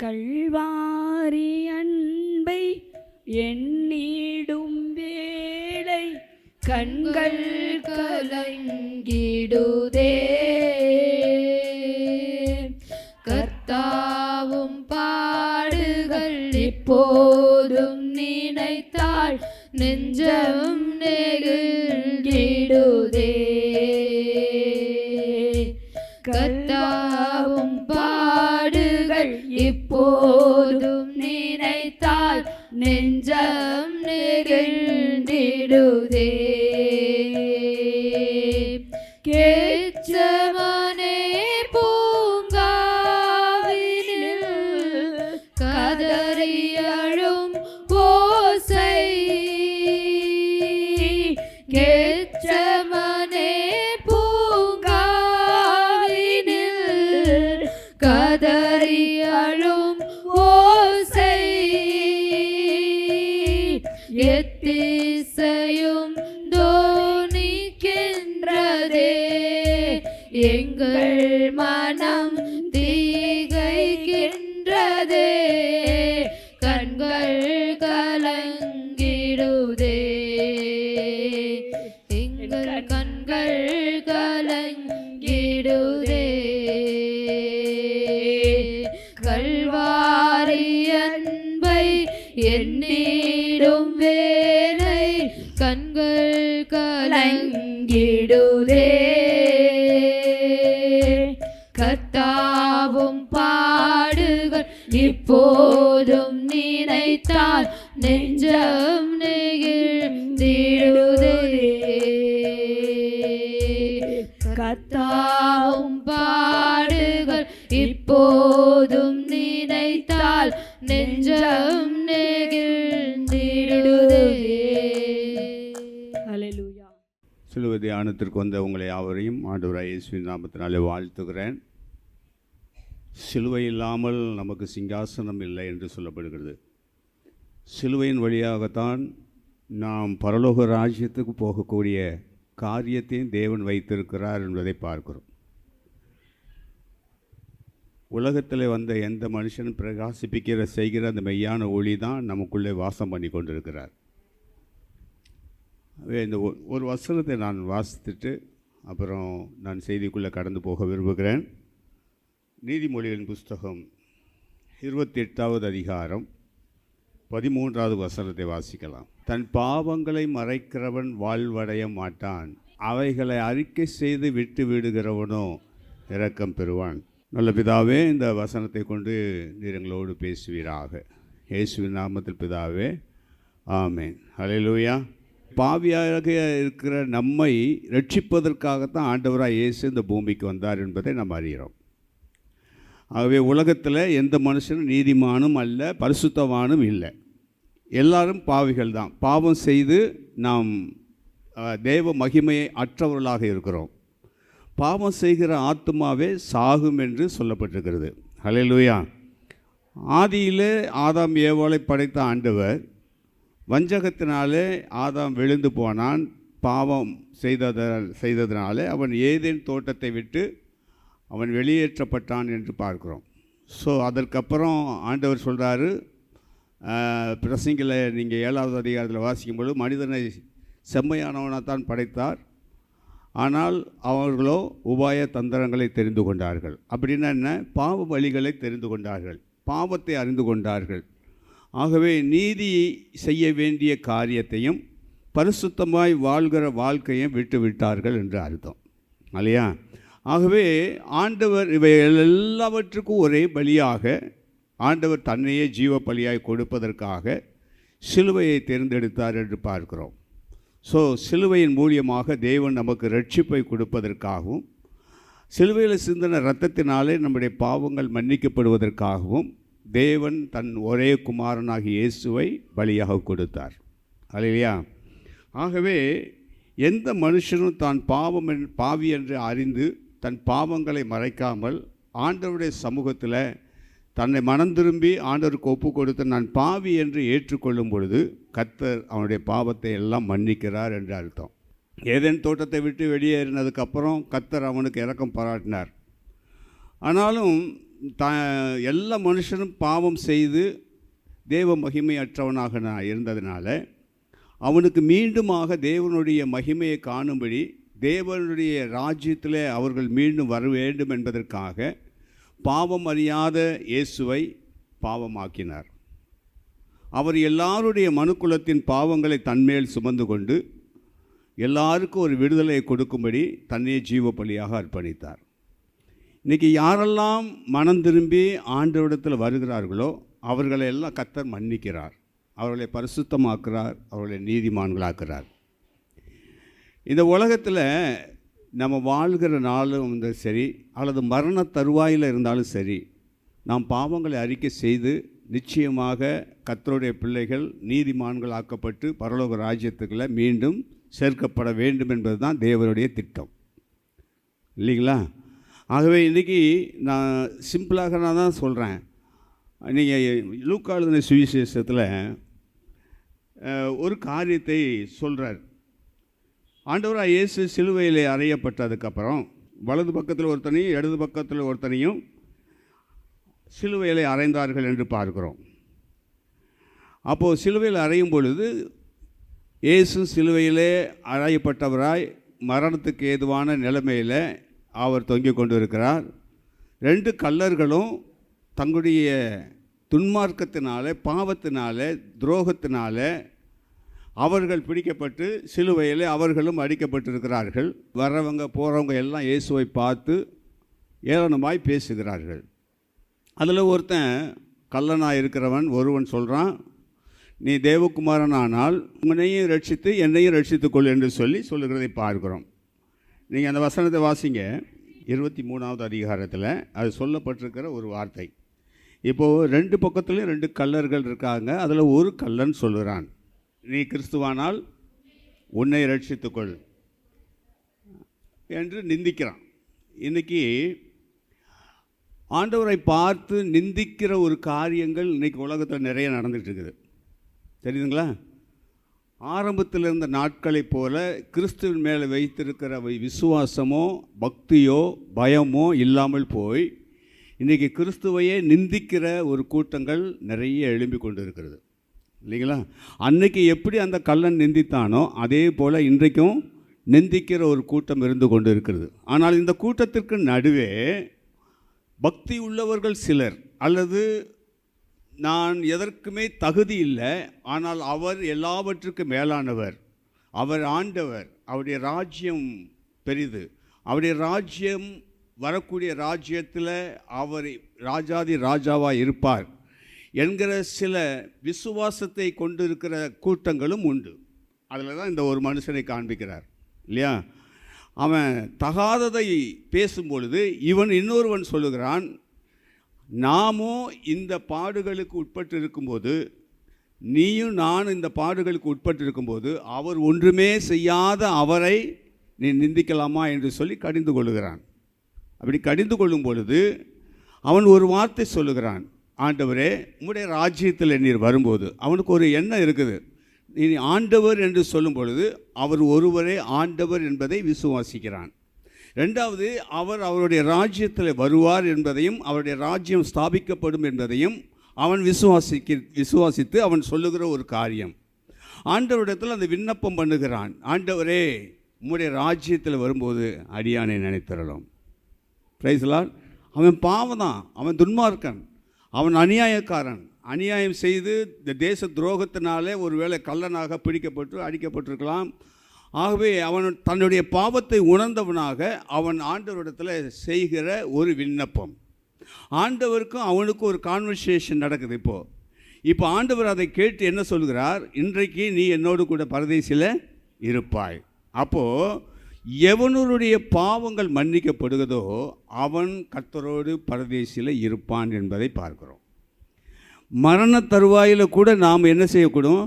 கல்வாரி அன்பை எண்ணிடும் வேளை கண்கள் கலங்கிடுதே. கர்த்தாவும் பாடுகள் இப்போதும் நினைத்தால் நெஞ்சம் நெகிழ்ந்திடுதே. கர்த்தாவும் பாடுகள் இப்போதும் நினைத்தால் நெஞ்சம் நெகிழ்ந்திடுதே. கேச்சமனே பூங்காவினில் கதறி அழும் ஓசை. கேச்சமனே பூங்காவினில் கதறி அழும் ஓசை. எத்திசையும் தோனிக்கின்றதே. எங்கள் மனம் தீகைக்கின்றதே. கண்கள் கலங்கிடுதே. எங்கள் கண்கள் கலங்கிடுதே. கல்வாரி அன்பை எண்ணிடும் வேளை கண்கள் கலங்கிடுதே. கர்த்தாவும் பாடுகள் இப்போதும் நினைத்தால் நெஞ்சம் நெகிழ்ந்திடுதே. கர்த்தாவும் பாடுகள் இப்போதும் நினைத்தால் நெஞ்சம் நெகிழ்ந்திடுதே. ஹல்லேலூயா. சிலுவை தியானத்திற்கு வந்த உங்களை யாவரையும் ஆண்டவராகிய இயேசுவின் நாமத்தினாலே வாழ்த்துகிறேன். சிலுவை இல்லாமல் நமக்கு சிங்காசனம் இல்லை என்று சொல்லப்படுகிறது. சிலுவையின் வழியாகத்தான் நாம் பரலோக ராஜ்யத்துக்கு போகக்கூடிய காரியத்தையும் தேவன் வைத்திருக்கிறார் என்பதை பார்க்கிறோம். உலகத்தில் வந்த எந்த மனுஷனும் பிரகாசிப்பிக்கிற செய்கிற அந்த மெய்யான ஒளி தான் நமக்குள்ளே வாசம் பண்ணி கொண்டிருக்கிறார். இந்த ஒரு வசனத்தை நான் வாசித்துட்டு அப்புறம் நான் செய்திக்குள்ளே கடந்து போக விரும்புகிறேன். நீதிமொழிகளின் புஸ்தகம் 28வது அதிகாரம் 13வது வசனத்தை வாசிக்கலாம். தன் பாவங்களை மறைக்கிறவன் வாழ்வடைய மாட்டான், அவைகளை அறிக்கை செய்து விட்டு விடுகிறவனோ இரக்கம் பெறுவான். நல்ல பிதாவே, இந்த வசனத்தை கொண்டு நீர் எங்களோடு பேசுவீராக. இயேசுவின் நாமத்தில் பிதாவே, ஆமேன். ஹல்லேலூயா. பாவியாக இருக்கிற நம்மை ரட்சிப்பதற்காகத்தான் ஆண்டவராக இயேசு இந்த பூமிக்கு வந்தார் என்பதை நாம் அறிகிறோம். ஆகவே உலகத்தில் எந்த மனுஷனும் நீதிமானும் அல்ல, பரிசுத்தவானும் இல்லை. எல்லாரும் பாவிகள் தான். பாவம் செய்து நாம் தேவ மகிமையை அற்றவர்களாக இருக்கிறோம். பாவம் செய்கிற ஆத்துமாவே சாகும் என்று சொல்லப்பட்டிருக்கிறது. ஹல்லேலூயா. ஆதியிலே ஆதாம் ஏவாளை படைத்த ஆண்டவர் வஞ்சகத்தினாலே ஆதாம் விழுந்து போனான். பாவம் செய்ததினாலே அவன் ஏதேன் தோட்டத்தை விட்டு அவன் வெளியேற்றப்பட்டான் என்று பார்க்கிறோம். ஸோ அதற்கப்புறம் ஆண்டவர் சொல்கிறாரு, பிரசங்கில் நீங்கள் 7வது அதிகாரத்தில் வாசிக்கும்போது, மனிதனை செம்மையானவனாக தான் படைத்தார், ஆனால் அவர்களோ உபாய தந்திரங்களை தெரிந்து கொண்டார்கள். அப்படின்னா என்ன? பாவ வழிகளை தெரிந்து கொண்டார்கள், பாவத்தை அறிந்து கொண்டார்கள். ஆகவே நீதி செய்ய வேண்டிய காரியத்தையும் பரிசுத்தமாய் வாழ்கிற வாழ்க்கையும் விட்டு விட்டார்கள் என்று அர்த்தம் இல்லையா? ஆகவே ஆண்டவர் இவை எல்லாவற்றுக்கும் ஒரே பலியாக ஆண்டவர் தன்னையே ஜீவ பலியாய் கொடுப்பதற்காக சிலுவையை தேர்ந்தெடுத்தார் என்று பார்க்கிறோம். ஸோ சிலுவையின் மூலியமாக தேவன் நமக்கு ரட்சிப்பை கொடுப்பதற்காகவும், சிலுவையில் சிந்தின இரத்தத்தினாலே நம்முடைய பாவங்கள் மன்னிக்கப்படுவதற்காகவும் தேவன் தன் ஒரே குமாரனாகிய இயேசுவை பலியாக கொடுத்தார். அல்லேலூயா. ஆகவே எந்த மனுஷனும் தான் பாவி என்று அறிந்து தன் பாவங்களை மறைக்காமல் ஆண்டவருடைய சமூகத்தில் தன்னை மனம் திரும்பி ஆண்டவருக்கு ஒப்பு கொடுத்து நான் பாவி என்று ஏற்றுக்கொள்ளும் பொழுது கர்த்தர் அவனுடைய பாவத்தை எல்லாம் மன்னிக்கிறார் என்று அர்த்தம். ஏதேன் தோட்டத்தை விட்டு வெளியேறினதுக்கப்புறம் கர்த்தர் அவனுக்கு இரக்கம் பாராட்டினார். ஆனாலும் எல்லா மனுஷனும் பாவம் செய்து தேவ மகிமையற்றவனாக இருந்ததினால அவனுக்கு மீண்டுமாக தேவனுடைய மகிமையை காணும்படி தேவனுடைய ராஜ்யத்தில் அவர்கள் மீண்டும் வர வேண்டும் என்பதற்காக பாவம் அறியாத இயேசுவை பாவமாக்கினார். அவர் எல்லாருடைய மனுக்குலத்தின் பாவங்களை தன்மேல் சுமந்து கொண்டு எல்லாருக்கும் ஒரு விடுதலையை கொடுக்கும்படி தன்னையே ஜீவ பலியாக அர்ப்பணித்தார். இன்றைக்கி யாரெல்லாம் மனம் திரும்பி ஆண்டவரிடத்தில் வருகிறார்களோ அவர்களை எல்லாம் கர்த்தர் மன்னிக்கிறார், அவர்களை பரிசுத்தமாக்குறார், அவர்களை நீதிமான்களாக்குறார். இந்த உலகத்தில் நம்ம வாழ்கிற நாளும் சரி அல்லது மரண தருவாயில் இருந்தாலும் சரி, நாம் பாவங்களை அறிக்கை செய்து நிச்சயமாக கர்த்தருடைய பிள்ளைகள் நீதிமான்கள் ஆக்கப்பட்டு பரலோக ராஜ்யத்துக்குள்ளே மீண்டும் சேர்க்கப்பட வேண்டும் என்பது தான் தேவனுடைய திட்டம், இல்லைங்களா? ஆகவே இன்றைக்கி நான் சிம்பிளாக தான் சொல்கிறேன். நீங்கள் லூக்கா எழுதின சுவிசேஷத்தில் ஒரு காரியத்தை சொல்கிறார். ஆண்டவராக இயேசு சிலுவையில் அறையப்பட்டதுக்கப்புறம் வலது பக்கத்தில் ஒருத்தனையும் இடது பக்கத்தில் ஒருத்தனையும் சிலுவையில் அறைந்தார்கள் என்று பார்க்கிறோம். அப்போது சிலுவையில் அறையும் பொழுது இயேசு சிலுவையிலே அறையப்பட்டவராய் மரணத்துக்கு ஏதுவான நிலைமையில் அவர் தொங்கிக் கொண்டு இருக்கிறார். 2 கள்ளர்களும் தங்களுடைய துன்மார்க்கத்தினால, பாவத்தினால, துரோகத்தினால அவர்கள் பிடிக்கப்பட்டு சிலுவையில் அவர்களும் அடிக்கப்பட்டிருக்கிறார்கள். வர்றவங்க போகிறவங்க எல்லாம் இயேசுவை பார்த்து ஏளனமாய் பேசுகிறார்கள். அதில் ஒருத்தன் கள்ளனாக இருக்கிறவன் ஒருவன் சொல்கிறான், நீ தேவகுமாரன் ஆனால் உன்னையும் ரட்சித்து என்னையும் ரட்சித்துக்கொள் என்று சொல்லுகிறதை பார்க்கிறோம். நீங்கள் அந்த வசனத்தை வாசிங்க, 23வது அதிகாரத்தில் அது சொல்லப்பட்டிருக்கிற ஒரு வார்த்தை. இப்போது 2 பக்கத்துலேயும் 2 கள்ளர்கள் இருக்காங்க. அதில் ஒரு கள்ளன் சொல்லுறான், நீ கிறிஸ்துவானால் உன்னை ரட்சித்துக்கொள் என்று நிந்திக்கிறான். இன்றைக்கி ஆண்டவரை பார்த்து நிந்திக்கிற ஒரு காரியங்கள் இன்றைக்கி உலகத்தில் நிறைய நடந்துகிட்டு இருக்குது, தெரியுதுங்களா? ஆரம்பத்தில் இருந்த நாட்களைப் போல கிறிஸ்துவின் மேலே வைத்திருக்கிற விசுவாசமோ பக்தியோ பயமோ இல்லாமல் போய் இன்றைக்கி கிறிஸ்துவையே நிந்திக்கிற ஒரு கூட்டங்கள் நிறைய எழும்பி கொண்டு இருக்கிறது, இல்லைங்களா? அன்னைக்கு எப்படி அந்த கள்ளன் நிந்தித்தானோ அதே போல் இன்றைக்கும் நிந்திக்கிற ஒரு கூட்டம் இருந்து கொண்டு இருக்கிறது. ஆனால் இந்த கூட்டத்திற்கு நடுவே பக்தி உள்ளவர்கள் சிலர், அல்லது நான் எதற்குமே தகுதி இல்லை, ஆனால் அவர் எல்லாவற்றுக்கும் மேலானவர், அவர் ஆண்டவர், அவருடைய ராஜ்யம் பெரிது, அவருடைய ராஜ்யம் வரக்கூடிய ராஜ்யத்தில் அவர் ராஜாதி ராஜாவாக இருப்பார் என்கிற சில விசுவாசத்தை கொண்டு இருக்கிற கூட்டங்களும் உண்டு. அதில் தான் இந்த ஒரு மனுஷனை காண்பிக்கிறார், இல்லையா? அவன் தகாததை பேசும்பொழுது இவன் இன்னொருவன் சொல்லுகிறான், நாமோ இந்த பாடுகளுக்கு உட்பட்டு இருக்கும்போது, நீயும் நான் இந்த பாடுகளுக்கு உட்பட்டு இருக்கும்போது அவர் ஒன்றுமே செய்யாத அவரை நீ நிந்திக்கலாமா என்று சொல்லி கடிந்து கொள்ளுகிறான். அப்படி கடிந்து கொள்ளும் பொழுது அவன் ஒரு வார்த்தை சொல்லுகிறான், ஆண்டவரே உம்முடைய ராஜ்யத்தில் நீர் வரும்போது. அவனுக்கு ஒரு எண்ணம் இருக்குது, நீ ஆண்டவர் என்று சொல்லும் பொழுது அவர் ஒருவரே ஆண்டவர் என்பதை விசுவாசிக்கிறான். 2வது, அவர் அவருடைய ராஜ்யத்தில் வருவார் என்பதையும் அவருடைய ராஜ்யம் ஸ்தாபிக்கப்படும் என்பதையும் அவன் விசுவாசித்து அவன் சொல்லுகிற ஒரு காரியம். ஆண்டவரிடத்தில் அந்த விண்ணப்பம் பண்ணுகிறான், ஆண்டவரே உம்முடைய ராஜ்யத்தில் வரும்போது அடியானை நினைத்தரலாம். Price Lord. அவன் பாவம், அவன் துன்மார்க்கன், அவன் அநியாயக்காரன், அநியாயம் செய்து இந்த தேச துரோகத்தினாலே ஒருவேளை கள்ளனாக பிடிக்கப்பட்டு அடிக்கப்பட்டிருக்கலாம். ஆகவே அவன் தன்னுடைய பாவத்தை உணர்ந்தவனாக அவன் ஆண்டவரிடத்தில் செய்கிற ஒரு விண்ணப்பம். ஆண்டவருக்கும் அவனுக்கும் ஒரு கான்வர்சேஷன் நடக்குது. இப்போ ஆண்டவர் அதை கேட்டு என்ன சொல்கிறார், இன்றைக்கு நீ என்னோடு கூட பரதேசில் இருப்பாய். அப்போது எவனுடைய பாவங்கள் மன்னிக்கப்படுகிறதோ அவன் கர்த்தரோடு பரதேசில் இருப்பான் என்பதை பார்க்கிறோம். மரண தருவாயில் கூட நாம் என்ன செய்யக்கூடும்,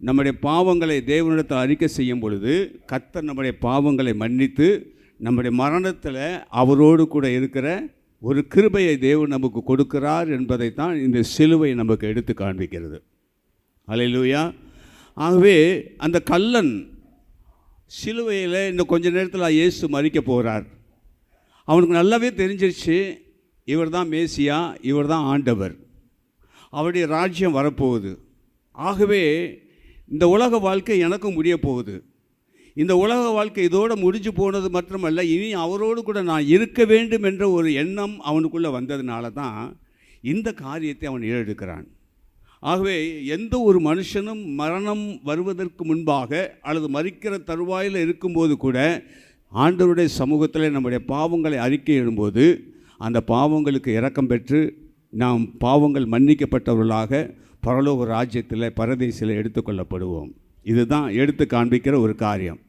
நம்முடைய பாவங்களை தேவனிடத்தில் அறிக்கை செய்யும் பொழுது கர்த்தர் நம்முடைய பாவங்களை மன்னித்து நம்முடைய மரணத்தில் அவரோடு கூட இருக்கிற ஒரு கிருபையை தேவன் நமக்கு கொடுக்கிறார் என்பதைத்தான் இந்த சிலுவை நமக்கு எடுத்து காண்பிக்கிறது. அல்லேலூயா. ஆகவே அந்த கள்ளன் சிலுவையில் இன்னும் கொஞ்ச நேரத்தில் இயேசு மரிக்க போகிறார். அவனுக்கு நல்லாவே தெரிஞ்சிருச்சு, இவர் தான் மேசியா, இவர் தான் ஆண்டவர், அவருடைய ராஜ்யம் வரப்போகுது. ஆகவே இந்த உலக வாழ்க்கை எனக்கும் முடிய போகுது. இந்த உலக வாழ்க்கை இதோடு முடிஞ்சு போனது மட்டுமல்ல, இனி அவரோடு கூட நான் இருக்க வேண்டும் என்ற ஒரு எண்ணம் அவனுக்குள்ளே வந்ததுனால தான் இந்த காரியத்தை அவன் ஏறெடுக்கிறான். ஆகவே எந்த ஒரு மனுஷனும் மரணம் வருவதற்கு முன்பாக அல்லது மரிக்கிற தருவாயில் இருக்கும்போது கூட ஆண்டவருடைய சமூகத்தில் நம்முடைய பாவங்களை அறிக்கையிடும்போது அந்த பாவங்களுக்கு இரக்கம் பெற்று நாம் பாவங்கள் மன்னிக்கப்பட்டவர்களாக பரலோக ராஜ்யத்தில் பரதேசில் எடுத்துக்கொள்ளப்படுவோம். இதுதான் எடுத்து காண்பிக்கிற ஒரு காரியம்.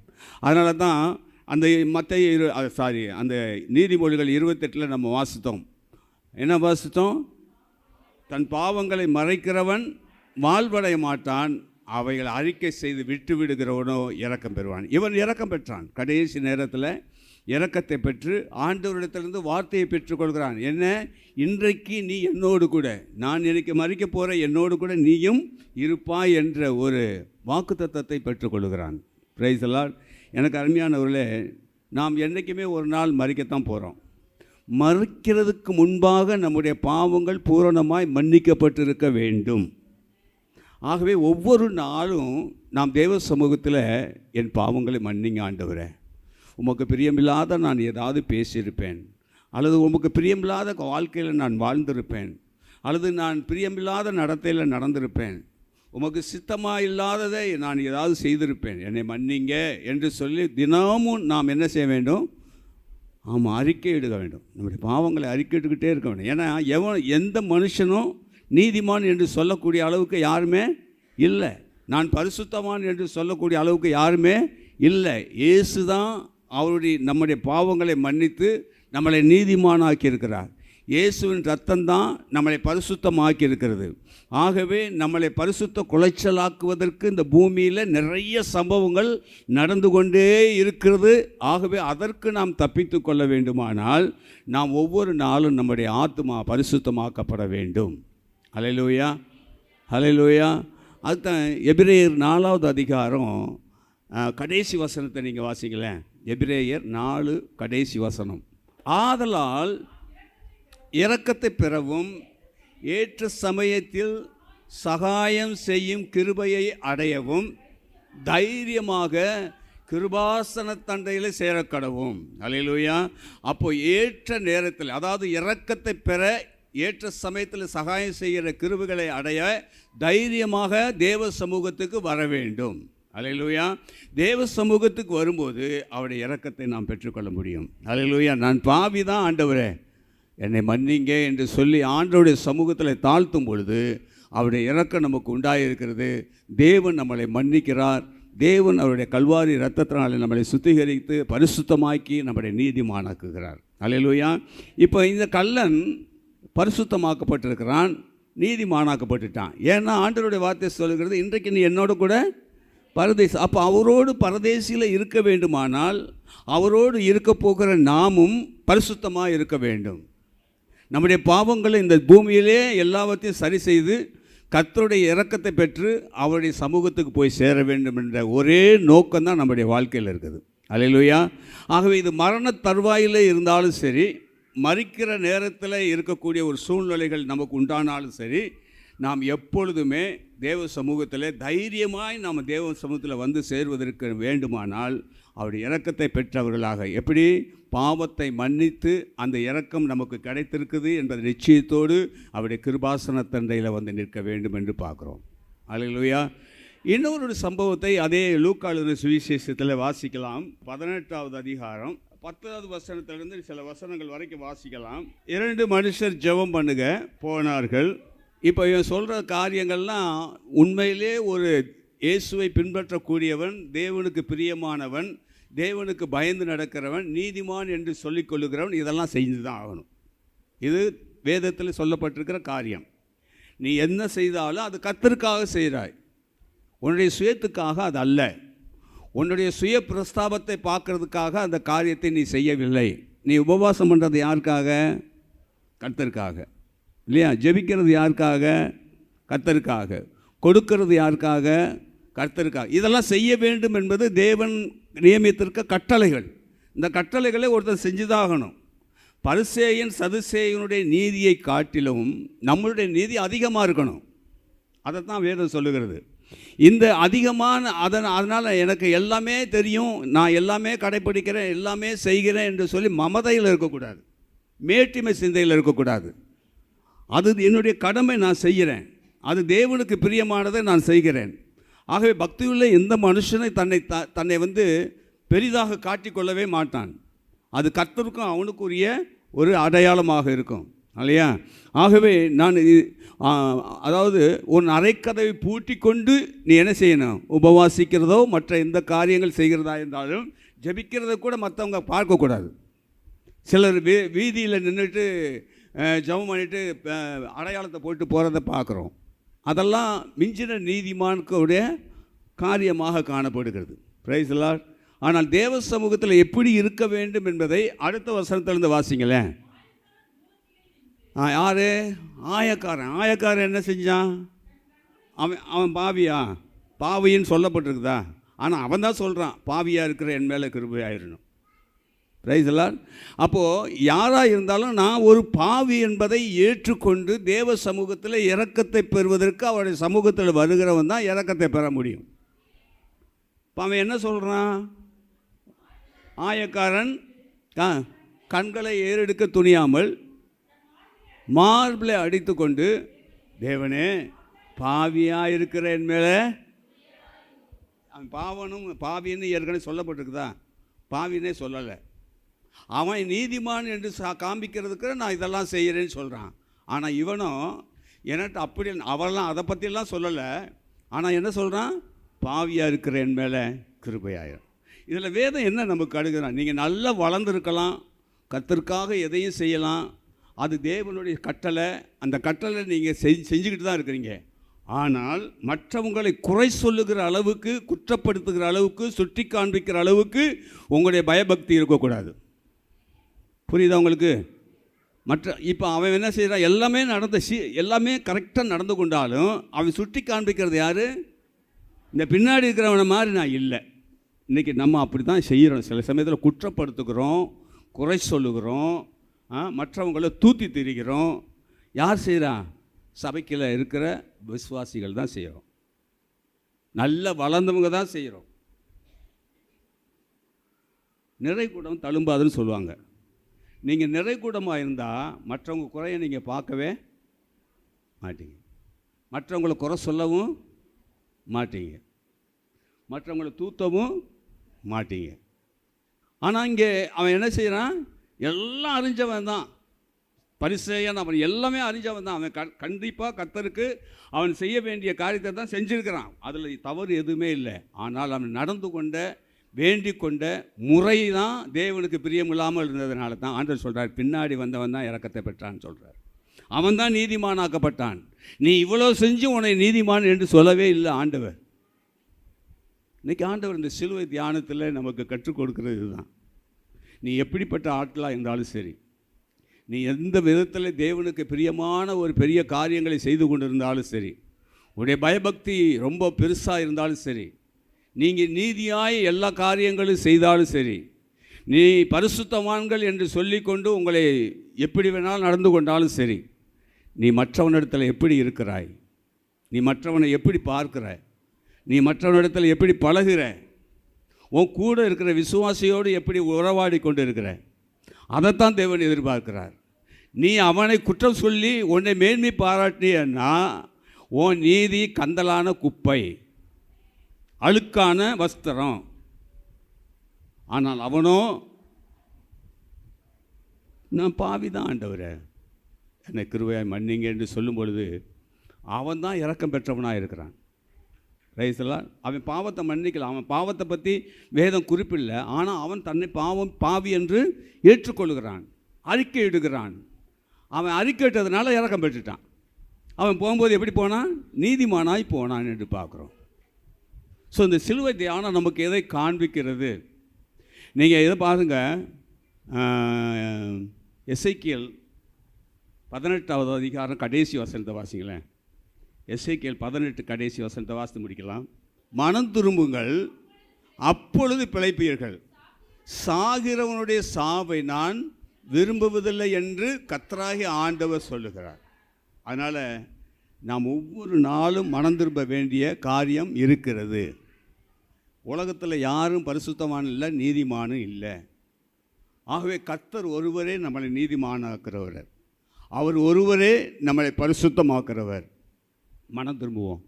அதனால தான் அந்த நீதிமொழிகள் 28 நம்ம வாசித்தோம். என்ன வாசித்தோம்? தன் பாவங்களை மறைக்கிறவன் வாழ்வடைய மாட்டான், அவைகளை அறிக்கை செய்து விட்டு விடுகிறவனோ இரக்கம் பெறுவான். இவன் இரக்கம் பெற்றான். கடைசி நேரத்தில் இரக்கத்தை பெற்று ஆண்டவரிடத்திலிருந்து வார்த்தையை பெற்றுக்கொள்கிறான். என்ன? இன்றைக்கு நீ என்னோடு கூட, நான் எனக்கு மறிக்க போகிற என்னோடு கூட நீயும் இருப்பாய் என்ற ஒரு வாக்குத்தத்தத்தை பெற்றுக்கொள்கிறான். Praise the Lord. எனக்கு அருமையானவர்களே, நாம் என்றைக்குமே ஒரு நாள் மறிக்கத்தான் போகிறோம். மறிக்கிறதுக்கு முன்பாக நம்முடைய பாவங்கள் பூரணமாய் மன்னிக்கப்பட்டிருக்க வேண்டும். ஆகவே ஒவ்வொரு நாளும் நாம் தேவ சமூகத்தில் என் பாவங்களை மன்னிங்க ஆண்டவரே, உமக்கு பிரியமில்லாத நான் ஏதாவது பேசியிருப்பேன், அல்லது உமக்கு பிரியமில்லாத வாழ்க்கையில் நான் வாழ்ந்திருப்பேன், அல்லது நான் பிரியமில்லாத நடத்தையில் நடந்திருப்பேன், உமக்கு சித்தமாக இல்லாததை நான் ஏதாவது செய்திருப்பேன், என்னை மன்னிங்க என்று சொல்லி தினமும் நாம் என்ன செய்ய வேண்டும்? ஆமாம், அறிக்கையிட வேண்டும். நம்முடைய பாவங்களை அறிக்கையிட்டுக்கிட்டே இருக்க வேண்டும். ஏன்னா எந்த மனுஷனும் நீதிமான் என்று சொல்லக்கூடிய அளவுக்கு யாருமே இல்லை. நான் பரிசுத்தமான் என்று சொல்லக்கூடிய அளவுக்கு யாருமே இல்லை. இயேசு தான் நம்முடைய பாவங்களை மன்னித்து நம்மளை நீதிமானாக்கி இருக்கிறார். இயேசுவின் ரத்தம்தான் நம்மளை பரிசுத்தமாக்கி இருக்கிறது. ஆகவே நம்மளை பரிசுத்த குலைச்சலாக்குவதற்கு இந்த பூமியில் நிறைய சம்பவங்கள் நடந்து கொண்டே இருக்கிறது. ஆகவே அதற்கு நாம் தப்பித்து கொள்ள வேண்டுமானால் நாம் ஒவ்வொரு நாளும் நம்முடைய ஆத்துமா பரிசுத்தமாக்கப்பட வேண்டும். ஹல்லேலூயா, ஹல்லேலூயா. அதுதான் எபிரேயர் 4வது அதிகாரம் கடைசி வசனத்தை நீங்கள் வாசிங்களேன். எபிரேயர் 4 கடைசி வசனம். ஆதலால் இரக்கத்தை பெறவும் ஏற்ற சமயத்தில் சகாயம் செய்யும் கிருபையை அடையவும் தைரியமாக கிருபாசன தண்டையில் சேரக்கடவும். அல்லேலூயா. அப்போ ஏற்ற நேரத்தில், அதாவது இரக்கத்தை பெற ஏற்ற சமயத்தில் சகாயம் செய்கிற கிருபைகளை அடைய தைரியமாக தேவ சமூகத்துக்கு வர வேண்டும். அல்லேலூயா. தேவ சமூகத்துக்கு வரும்போது அவருடைய இரக்கத்தை நாம் பெற்றுக்கொள்ள முடியும். அல்லேலூயா. நான் பாவி தான் ஆண்டவரே, என்னை மன்னிங்க என்று சொல்லி ஆண்டவருடைய சமூகத்தில் தாழ்த்தும் பொழுது அவருடைய இரக்கம் நமக்கு உண்டாயிருக்கிறது. தேவன் நம்மளை மன்னிக்கிறார். தேவன் அவருடைய கல்வாரி இரத்தத்தினாலே நம்மளை சுத்திகரித்து பரிசுத்தமாக்கி நம்முடைய நீதிமானாக்குகிறார். அல்லேலூயா. இப்போ இந்த கள்ளன் பரிசுத்தமாக்கப்பட்டிருக்கிறான், நீதிமானாக்கப்பட்டுட்டான். ஏன்னா ஆண்டவருடைய வார்த்தை சொல்லுகிறது, இன்றைக்கு நீ என்னோட கூட பரதேசி. அப்போ அவரோடு பரதேசியில் இருக்க வேண்டுமானால் அவரோடு இருக்க போகிற நாமும் பரிசுத்தமாக இருக்க வேண்டும். நம்முடைய பாவங்களை இந்த பூமியிலே எல்லாவற்றையும் சரி செய்து கர்த்தருடைய இரக்கத்தை பெற்று அவருடைய சமூகத்துக்கு போய் சேர வேண்டும் என்ற ஒரே நோக்கம்தான் நம்முடைய வாழ்க்கையில் இருக்குது. அல்லேலூயா. ஆகவே இது மரண தருவாயில் இருந்தாலும் சரி, மரிக்கிற நேரத்தில் இருக்கக்கூடிய ஒரு சூழ்நிலைகள் நமக்கு உண்டானாலும் சரி, நாம் எப்பொழுதுமே தேவ சமூகத்தில் தைரியமாய் நாம் தேவ சமூகத்தில் வந்து சேர்வதற்கு வேண்டுமானால் அவருடைய இரக்கத்தை பெற்றவர்களாக, எப்படி பாவத்தை மன்னித்து அந்த இரக்கம் நமக்கு கிடைத்திருக்குது என்பதை நிச்சயத்தோடு அவருடைய கிருபாசன தண்டையில் வந்து நிற்க வேண்டும் என்று பார்க்குறோம். அல்லேலூயா. இன்னொரு சம்பவத்தை அதே லூக்கா எழுதின சுவிசேஷத்தில் வாசிக்கலாம். 18வது அதிகாரம் 10வது வசனத்திலிருந்து சில வசனங்கள் வரைக்கும் வாசிக்கலாம். 2 மனுஷர் ஜெபம் பண்ணுக போனார்கள். இப்போ இவன் சொல்கிற காரியங்கள்லாம் உண்மையிலே ஒரு இயேசுவை பின்பற்றக்கூடியவன், தேவனுக்கு பிரியமானவன், தேவனுக்கு பயந்து நடக்கிறவன், நீதிமான் என்று சொல்லிக்கொள்ளுகிறவன் இதெல்லாம் செஞ்சு தான் ஆகணும். இது வேதத்தில் சொல்லப்பட்டிருக்கிற காரியம். நீ என்ன செய்தாலும் அது கர்த்தருக்காக செய்கிறாய், உன்னுடைய சுயத்துக்காக அது அல்ல. உன்னுடைய சுய பிரஸ்தாபத்தை பார்க்கறதுக்காக அந்த காரியத்தை நீ செய்யவில்லை. நீ உபவாசம் பண்ணுறது யாருக்காக? கர்த்தருக்காக, இல்லையா? ஜெபிக்கிறது யாருக்காக? கர்த்தருக்காக. கொடுக்கிறது யாருக்காக? கர்த்தருக்காக. இதெல்லாம் செய்ய வேண்டும் என்பது தேவன் நியமித்திருக்க கட்டளைகள். இந்த கட்டளைகளை ஒருத்தர் செஞ்சுதாகணும். பரிசேயன் சதுசேயனுடைய நீதியை காட்டிலும் நம்மளுடைய நீதி அதிகமாக இருக்கணும். அதைத்தான் வேதம் சொல்லுகிறது. இந்த அதிகமான அதனால் எனக்கு எல்லாமே தெரியும், நான் எல்லாமே கடைப்பிடிக்கிறேன், எல்லாமே செய்கிறேன் என்று சொல்லி மமதையில் இருக்கக்கூடாது, மேட்டிமை சிந்தையில் இருக்கக்கூடாது. அது என்னுடைய கடமை, நான் செய்கிறேன், அது தேவனுக்கு பிரியமானதை நான் செய்கிறேன். ஆகவே பக்தியுள்ள எந்த மனுஷனை தன்னை பெரிதாக காட்டிக்கொள்ளவே மாட்டான். அது கர்த்தருக்கும் அவனுக்குரிய ஒரு அடையாளமாக இருக்கும் இல்லையா? ஆகவே நான் அதாவது உன் அரைக்கதவை பூட்டி கொண்டு நீ என்ன செய்யணும்? உபவாசிக்கிறதோ மற்ற எந்த காரியங்கள் செய்கிறதா இருந்தாலும் ஜபிக்கிறத கூட மற்றவங்க பார்க்கக்கூடாது. சிலர் வீதியில் நின்றுட்டு ஜபம் பண்ணிட்டு அடையாளத்தை போட்டு போகிறத பார்க்குறோம். அதெல்லாம் மிஞ்சின நீதிமான்களுடைய காரியமாக காணப்படுகிறது. Praise the Lord. ஆனால் தேவ சமூகத்தில் எப்படி இருக்க வேண்டும் என்பதை அடுத்த வசனத்திலிருந்து வாசிங்களேன். யார்? ஆயக்காரன் என்ன செஞ்சான்? அவன் பாவியா? பாவின்னு சொல்லப்பட்டிருக்குதா? ஆனால் அவன் தான் சொல்கிறான், பாவியாக இருக்கிற என் மேலே கிருபையாயிரணும். Praise the Lord. அப்போது யாராக இருந்தாலும் நான் ஒரு பாவி என்பதை ஏற்றுக்கொண்டு தேவ சமூகத்தில் இரக்கத்தை பெறுவதற்கு அவருடைய சமூகத்தில் வருகிறவன் தான் இரக்கத்தை பெற முடியும். இப்போ அவன் என்ன சொல்கிறான்? ஆயக்காரன் கண்களை ஏறெடுக்க துணியாமல் மார்பிளை அடித்து கொண்டு, தேவனே பாவியாக இருக்கிற என் மேலே. அவன் பாவின்னு ஏற்கனவே சொல்லப்பட்டிருக்குதா? பாவின்னே சொல்லலை. அவன் நீதிமான் என்று காண்பிக்கிறதுக்கு நான் இதெல்லாம் செய்கிறேன்னு சொல்கிறான். ஆனால் இவனும் என்கிட்ட அப்படி அவெல்லாம் அதை பற்றியெல்லாம் சொல்லலை. ஆனால் என்ன சொல்கிறான்? பாவியாக இருக்கிற என் மேலே கிருபையாயிரும். இதில் வேதம் என்ன நமக்கு அடுக்கிறான்? நீங்கள் நல்லா வளர்ந்துருக்கலாம், கர்த்தருக்காக எதையும் செய்யலாம், அது தேவனுடைய கட்டளை. அந்த கட்டளை நீங்கள் செஞ்சுக்கிட்டு தான் இருக்கிறீங்க. ஆனால் மற்றவங்களை குறை சொல்லுகிற அளவுக்கு, குற்றப்படுத்துகிற அளவுக்கு, சுட்டி காண்பிக்கிற அளவுக்கு உங்களுடைய பயபக்தி இருக்கக்கூடாது. புரியுதா உங்களுக்கு? இப்போ அவன் என்ன செய்கிறான்? எல்லாமே கரெக்டாக நடந்து கொண்டாலும் அவன் சுட்டி காண்பிக்கிறது யார்? இந்த பின்னாடி இருக்கிறவனை மாதிரி நான் இல்லை. இன்றைக்கி நம்ம அப்படி தான் செய்கிறோம். சில சமயத்தில் குற்றப்படுத்துகிறோம், குறை சொல்லுகிறோம், மற்றவங்களை தூத்தி திரிகிறோம். யார் செய்கிறா? சபைக்கில் இருக்கிற விசுவாசிகள் தான் செய்கிறோம். நல்ல வளர்ந்தவங்க தான் செய்கிறோம். நிறைக்கூடம் தழும்பாதுன்னு சொல்லுவாங்க. நீங்கள் நிறைக்கூடமாக இருந்தால் மற்றவங்க குறையை நீங்கள் பார்க்கவே மாட்டீங்க, மற்றவங்களை குறை சொல்லவும் மாட்டீங்க, மற்றவங்களை தூத்தவும் மாட்டீங்க. ஆனால் இங்கே அவன் என்ன செய்கிறான்? எல்லாம் அறிஞ்சவன் தான் பரிசேயன். அவன் எல்லாமே அறிஞ்சவன் தான். அவன் கண்டிப்பாக கர்த்தருக்கு அவன் செய்ய வேண்டிய காரியத்தை தான் செஞ்சுருக்கிறான். அதில் தவறு எதுவுமே இல்லை. ஆனால் அவன் நடந்து கொண்ட வேண்டிக் கொண்ட முறை தான் தேவனுக்கு பிரியமில்லாமல் இருந்ததுனால தான் ஆண்டவர் சொல்கிறார், பின்னாடி வந்தவன் தான் இரக்கத்தை பெற்றான்னு சொல்கிறார். அவன் தான் நீதிமானாக்கப்பட்டான். நீ இவ்வளோ செஞ்சு உன்னை நீதிமான் என்று சொல்லவே இல்லை ஆண்டவர். இன்றைக்கி ஆண்டவர் இந்த சிலுவை தியானத்தில் நமக்கு கற்றுக் கொடுக்கிறது இதுதான். நீ எப்படிப்பட்ட ஆட்களாக இருந்தாலும் சரி, நீ எந்த விதத்தில் தேவனுக்கு பிரியமான ஒரு பெரிய காரியங்களை செய்து கொண்டு இருந்தாலும் சரி, உடைய பயபக்தி ரொம்ப பெருசாக இருந்தாலும் சரி, நீங்கள் நீதியாய் எல்லா காரியங்களும் செய்தாலும் சரி, நீ பரிசுத்தவான்கள் என்று சொல்லிக்கொண்டு உங்களை எப்படி வேணாலும் நடந்து கொண்டாலும் சரி, நீ மற்றவனிடத்தில் எப்படி இருக்கிறாய், நீ மற்றவனை எப்படி பார்க்கிறாய், நீ மற்றவனிடத்தில் எப்படி பழகிற, உன் கூட இருக்கிற விசுவாசியோடு எப்படி உறவாடி கொண்டு இருக்கிற, அதைத்தான் தேவன் எதிர்பார்க்கிறார். நீ அவனை குற்றம் சொல்லி உன்னை மேன்மை பாராட்டினா உன் நீதி கந்தலான குப்பை, அழுக்கான வஸ்திரம். ஆனால் அவனோ, நான் பாவி தான் ஆண்டவரே, என்னை கிருபையாய் மன்னிங்க என்று சொல்லும் பொழுது அவன் தான் இரக்கம் பெற்றவனாக இருக்கிறான். ரைஸ்லாம் அவன் பாவத்தை மன்னிக்கலாம். அவன் பாவத்தை பற்றி வேதம் குறிப்பில்லை. ஆனால் அவன் தன்னை பாவி என்று ஏற்றுக்கொள்கிறான், அறிக்கை இடுகிறான். அவன் அறிக்கை இட்டதுனால இரக்கம் பெற்றுட்டான். அவன் போகும்போது எப்படி போனான்? நீதிமானாய் போனான் என்று பார்க்குறோம். ஸோ இந்த சிலுவை தியானம் நமக்கு எதை காண்பிக்கிறது? நீங்கள் எதை பாருங்கள், எசேக்கியேல் 18வது அதிகாரம் கடைசி வசனத்தை வாசிங்களேன். எசேக்கியேல் 18 கடைசி வசனத்தை வாசித்து முடிக்கலாம். மனம் திரும்புங்கள், அப்பொழுது பிழைப்பீர்கள், சாகிறவனுடைய சாவை நான் விரும்புவதில்லை என்று கர்த்தராகிய ஆண்டவர் சொல்லுகிறார். அதனால் நாம் ஒவ்வொரு நாளும் மனம் திரும்ப வேண்டிய காரியம் இருக்கிறது. உலகத்தில் யாரும் பரிசுத்தமான இல்லை, நீதிமானும் இல்லை. ஆகவே கர்த்தர் ஒருவரே நம்மளை நீதிமானாக்குறவர், அவர் ஒருவரே நம்மளை பரிசுத்தமாக்குறவர். மனம் திரும்புவோம்,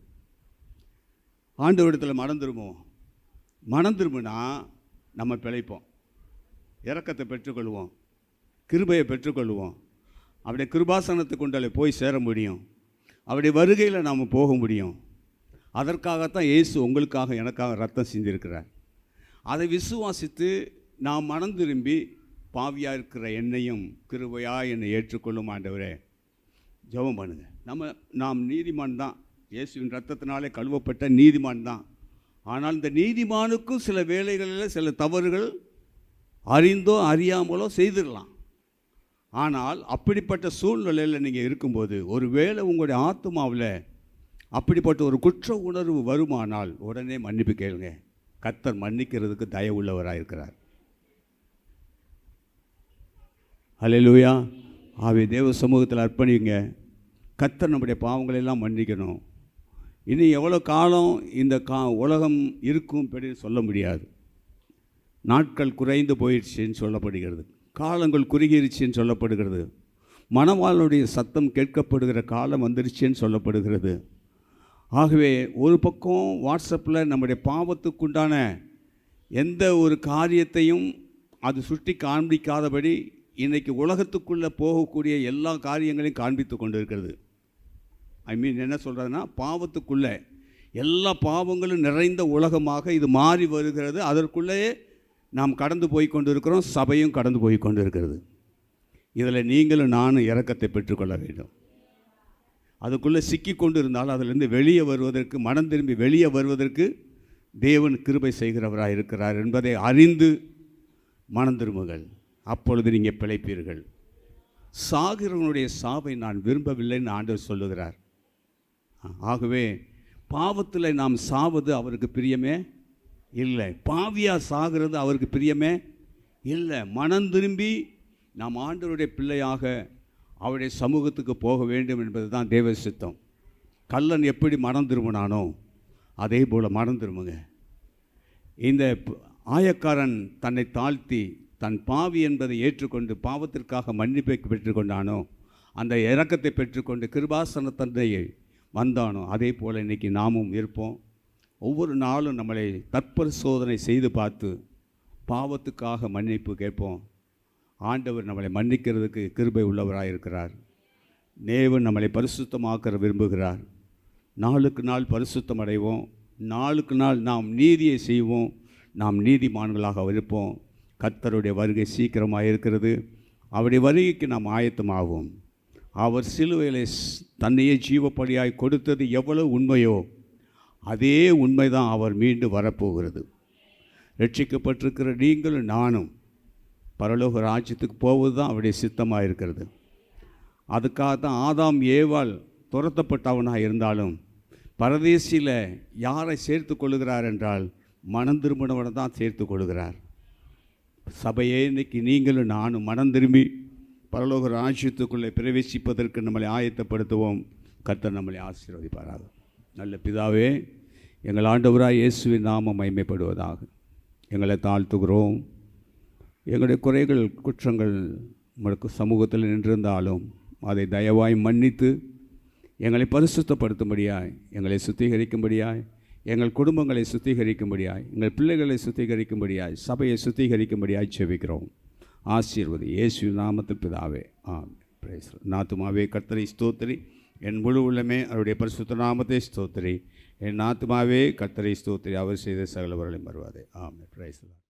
ஆண்டவரிடத்தில் மனம் திரும்புவோம். மனம் திரும்பினா நம்ம பிழைப்போம், இரக்கத்தை பெற்றுக்கொள்வோம், கிருபையை பெற்றுக்கொள்வோம். அப்படியே கிருபாசனத்துக்கு கொண்டாலே போய் சேர முடியும், அவருடைய வருகையில் நாம் போக முடியும். அதற்காகத்தான் இயேசு உங்களுக்காக எனக்காக ரத்தம் சிந்திருக்கிறார். அதை விசுவாசித்து நாம் மனம் திரும்பி பாவியாக இருக்கிற என்னையும் கிருபையாக என்னை ஏற்றுக்கொள்ளும் ஆண்டவரே. ஜெபம் பண்ணுங்கள். நாம் நீதிமான் தான், இயேசுவின் ரத்தத்தினாலே கழுவப்பட்ட நீதிமான் தான். ஆனால் இந்த நீதிமானுக்கும் சில வேளைகளில் சில தவறுகள் அறிந்தோ அறியாமலோ செய்திடலாம். ஆனால் அப்படிப்பட்ட சூழ்நிலையில் நீங்கள் இருக்கும்போது ஒரு வேளை உங்களுடைய ஆத்மாவில் அப்படிப்பட்ட ஒரு குற்ற உணர்வு வருமானால் உடனே மன்னிப்பு கேளுங்க. கர்த்தர் மன்னிக்கிறதுக்கு தயவுள்ளவராக இருக்கிறார். அல்லேலூயா. ஆவே தேவ சமூகத்தில் அர்ப்பணிங்க. கர்த்தர் நம்முடைய பாவங்களெல்லாம் மன்னிக்கணும். இனி எவ்வளோ காலம் இந்த உலகம் இருக்கும் அப்படின்னு சொல்ல முடியாது. நாட்கள் குறைந்து போயிடுச்சுன்னு சொல்லப்படுகிறது, காலங்கள் குறுகிருச்சின்னு சொல்லப்படுகிறது, மணவாளனுடைய சத்தம் கேட்கப்படுகிற காலம் வந்துருச்சுன்னு சொல்லப்படுகிறது. ஆகவே ஒரு பக்கம் வாட்ஸ்அப்பில் நம்முடைய பாவத்துக்குண்டான எந்த ஒரு காரியத்தையும் அது சுட்டி காண்பிக்காதபடி இன்றைக்கி உலகத்துக்குள்ளே போகக்கூடிய எல்லா காரியங்களையும் காண்பித்து கொண்டு இருக்கிறது. என்ன சொல்கிறதுனா, பாவத்துக்குள்ளே எல்லா பாவங்களும் நிறைந்த உலகமாக இது மாறி வருகிறது. அதற்குள்ளேயே நாம் கடந்து போய் கொண்டு இருக்கிறோம், சபையும் கடந்து போய் கொண்டு இருக்கிறது. இதில் நீங்களும் நானும் இரக்கத்தை பெற்றுக்கொள்ள வேண்டும். அதுக்குள்ளே சிக்கி கொண்டு இருந்தாலும் அதிலிருந்து வெளியே வருவதற்கு, மனம் திரும்பி வெளியே வருவதற்கு தேவன் கிருபை செய்கிறவராக இருக்கிறார் என்பதை அறிந்து மனம் திரும்புங்கள். அப்பொழுது நீங்கள் பிழைப்பீர்கள். சாகிறவனுடைய சாவை நான் விரும்பவில்லைன்னு ஆண்டவர் சொல்லுகிறார். ஆகவே பாவத்தில் நாம் சாவது அவருக்கு பிரியமே இல்லை, பாவியாக சாகிறது அவருக்கு பிரியமே இல்லை. மனம் திரும்பி நாம் ஆண்டவருடைய பிள்ளையாக அவருடைய சமூகத்துக்கு போக வேண்டும் என்பது தான் தேவ சித்தம். கள்ளன் எப்படி மனம் திரும்பினானோ அதே போல் மனம் திரும்புங்க. இந்த ஆயக்காரன் தன்னை தாழ்த்தி தன் பாவி என்பதை ஏற்றுக்கொண்டு பாவத்திற்காக மன்னிப்பை பெற்றுக்கொண்டானோ, அந்த இரக்கத்தை பெற்றுக்கொண்டு கிருபாசன தந்தையை வந்தானோ, அதே போல் இன்றைக்கி நாமும் இருப்போம். ஒவ்வொரு நாளும் நம்மளை தற்பரிசோதனை செய்து பார்த்து பாவத்துக்காக மன்னிப்பு கேட்போம். ஆண்டவர் நம்மளை மன்னிக்கிறதுக்கு கிருபை உள்ளவராக இருக்கிறார். தேவன் நம்மளை பரிசுத்தமாக்க விரும்புகிறார். நாளுக்கு நாள் பரிசுத்தம் அடைவோம், நாளுக்கு நாள் நாம் நீதியை செய்வோம், நாம் நீதிமான்களாக இருப்போம். கர்த்தருடைய வருகை சீக்கிரமாக இருக்கிறது. அவருடைய வருகைக்கு நாம் ஆயத்தமாகும். அவர் சிலுவையிலே தன்னையே ஜீவப்பலியாய் கொடுத்தது எவ்வளவு உண்மையோ அதே உண்மைதான் அவர் மீண்டும் வரப்போகிறது. ரட்சிக்கப்பட்டிருக்கிற நீங்களும் நானும் பரலோக ராஜ்யத்துக்கு போவது தான் அவருடைய சித்தமாக இருக்கிறது. அதுக்காக தான் ஆதாம் ஏவாள் துரத்தப்பட்டவனாக இருந்தாலும் பரதேசியில் யாரை சேர்த்து கொள்ளுகிறார் என்றால் மனம் திரும்பினவனை தான் சேர்த்து கொள்ளுகிறார். சபையே இன்னைக்கு நீங்களும் நானும் மனம் திரும்பி பரலோக ராஜ்யத்துக்குள்ளே பிரவேசிப்பதற்கு நம்மளை ஆயத்தப்படுத்துவோம். கர்த்தர் நம்மளை ஆசீர்வதிப்பாராக. நல்ல பிதாவே, எங்கள் ஆண்டவராய் இயேசுவின் நாமம் மகிமைப்படுவதாக. எங்களை தாழ்த்துகிறோம். எங்களுடைய குறைகள் குற்றங்கள் உங்களுக்கு சமூகத்தில் நின்றிருந்தாலும் அதை தயவாய் மன்னித்து எங்களை பரிசுத்தப்படுத்தும்படியாய், எங்களை சுத்திகரிக்கும்படியாய், எங்கள் குடும்பங்களை சுத்திகரிக்கும்படியாய், எங்கள் பிள்ளைகளை சுத்திகரிக்கும்படியாய், சபையை சுத்திகரிக்கும்படியாய் செபிக்கிறோம். ஆசீர்வதி இயேசுவின் நாமத்தில் பிதாவே, ஆமென். Praise the Lord. நாத்துமாவே கர்த்தரை ஸ்தோத்திரி, என் முழு உள்ளமே அவருடைய பரிசுத்த நாமத்தை ஸ்தோத்திரி. என் ஆத்துமாவே கர்த்தரை ஸ்தோத்திரி, அவர் செய்த சகலவர்களையும் வருவாதே. ஆமென். Praise the Lord.